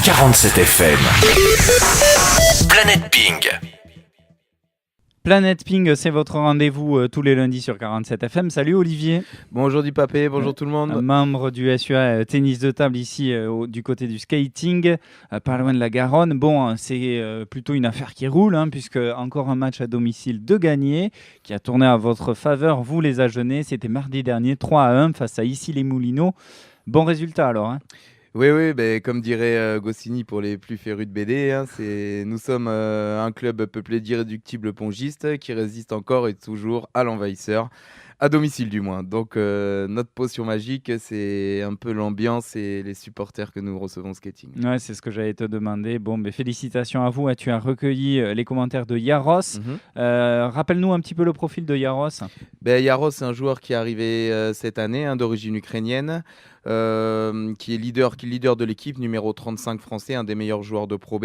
47 FM. Planète Ping. Planète Ping, c'est votre rendez-vous tous les lundis sur 47 FM. Salut Olivier. Bonjour Dipapé, bonjour tout le monde. Membre du SUA tennis de table ici du côté du skating, pas loin de la Garonne. Bon, c'est plutôt une affaire qui roule, puisque encore un match à domicile de gagné qui a tourné à votre faveur, vous les Agenais. C'était mardi dernier, 3-1 face à Issy-les-Moulineaux. Bon résultat alors. Oui, comme dirait Goscinny pour les plus férus de BD, nous sommes un club peuplé d'irréductibles pongistes qui résiste encore et toujours à l'envahisseur, à domicile du moins. Donc notre potion magique, c'est un peu l'ambiance et les supporters que nous recevons au skating. Ouais, c'est ce que j'allais te demander. Bon, félicitations à vous. Tu as recueilli les commentaires de Yaros. Rappelle-nous un petit peu le profil de Yaros. Yaros, c'est un joueur qui est arrivé cette année, d'origine ukrainienne. Qui est leader de l'équipe, numéro 35 français, un des meilleurs joueurs de Pro B,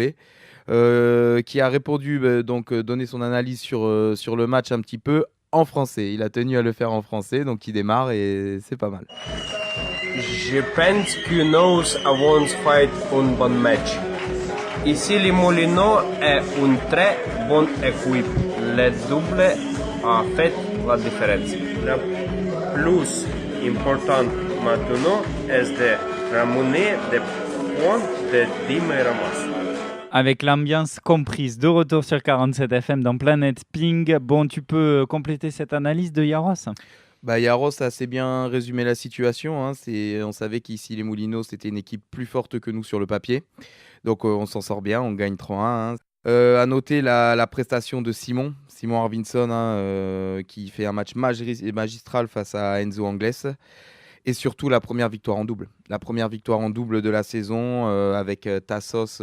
qui a répondu, donné son analyse sur le match un petit peu en français. Il a tenu à le faire en français, donc il démarre et c'est pas mal. Je pense que nous avons fait un bon match. Ici, les Moulineaux est une très bonne équipe. Le double a fait la différence. Le plus important maintenant est de ramener des points de Dimeramas. Avec l'ambiance comprise, de retour sur 47 FM dans Planète Ping. Bon, tu peux compléter cette analyse de Yaros ? Yaros a assez bien résumé la situation. On savait qu'ici les Moulineaux, c'était une équipe plus forte que nous sur le papier. Donc on s'en sort bien, on gagne 3-1. À noter la prestation de Simon Arvinsson, qui fait un match magistral face à Enzo Angles. Et surtout la première victoire en double. La première victoire en double de la saison avec Tassos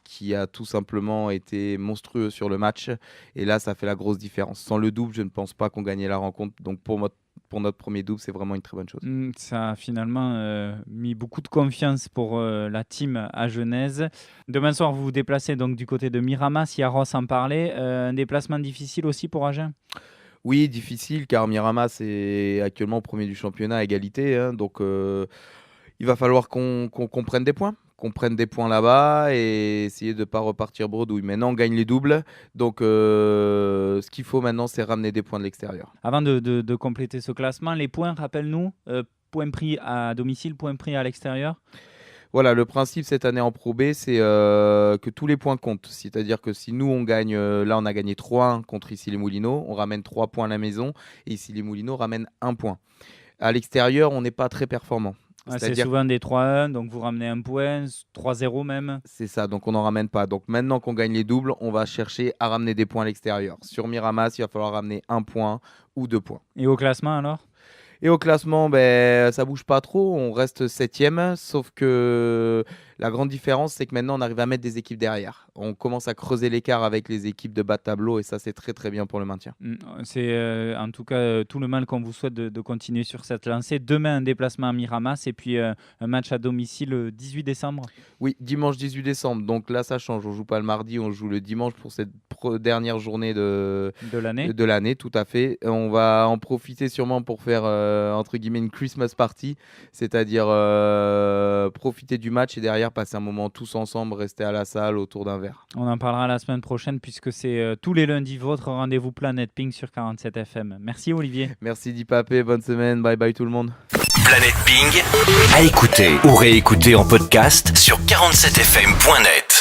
qui a tout simplement été monstrueux sur le match. Et là, ça fait la grosse différence. Sans le double, je ne pense pas qu'on gagnait la rencontre. Donc pour notre premier double, c'est vraiment une très bonne chose. Ça a finalement mis beaucoup de confiance pour la team agenaise. Demain soir, vous vous déplacez donc du côté de Miramas. Yaros en parlait. Un déplacement difficile aussi pour Agen ? Oui, difficile, car Miramas est actuellement premier du championnat à égalité. Donc, il va falloir qu'on prenne des points. Qu'on prenne des points là-bas et essayer de ne pas repartir bredouille. Maintenant, on gagne les doubles. Donc, ce qu'il faut maintenant, c'est ramener des points de l'extérieur. Avant de compléter ce classement, les points, rappelle-nous, points pris à domicile, points pris à l'extérieur. Voilà, le principe cette année en Pro B, c'est que tous les points comptent. C'est-à-dire que si nous, on gagne, là, on a gagné 3-1 contre Issy-les-Moulineaux, on ramène 3 points à la maison et Issy-les-Moulineaux ramène 1 point. À l'extérieur, on n'est pas très performant. C'est souvent des 3-1, donc vous ramenez 1 point, 3-0 même. C'est ça, donc on n'en ramène pas. Donc maintenant qu'on gagne les doubles, on va chercher à ramener des points à l'extérieur. Sur Miramas, il va falloir ramener 1 point ou 2 points. Et au classement alors ? Et au classement, ça bouge pas trop, on reste 7e, sauf que la grande différence, c'est que maintenant, on arrive à mettre des équipes derrière. On commence à creuser l'écart avec les équipes de bas de tableau, et ça, c'est très très bien pour le maintien. C'est en tout cas tout le mal qu'on vous souhaite de continuer sur cette lancée. Demain, un déplacement à Miramas, et puis un match à domicile le 18 décembre. Oui, dimanche 18 décembre, donc là, ça change. On joue pas le mardi, on joue le dimanche pour cette dernière journée de l'année, tout à fait. On va en profiter sûrement pour faire entre guillemets une Christmas party, c'est-à-dire profiter du match et derrière passer un moment tous ensemble, rester à la salle autour d'un verre. On en parlera la semaine prochaine puisque c'est tous les lundis votre rendez-vous Planète Ping sur 47 FM. Merci Olivier. Merci Dipapé, bonne semaine, bye bye tout le monde. Planète Ping, à écouter ou réécouter en podcast sur 47fm.net.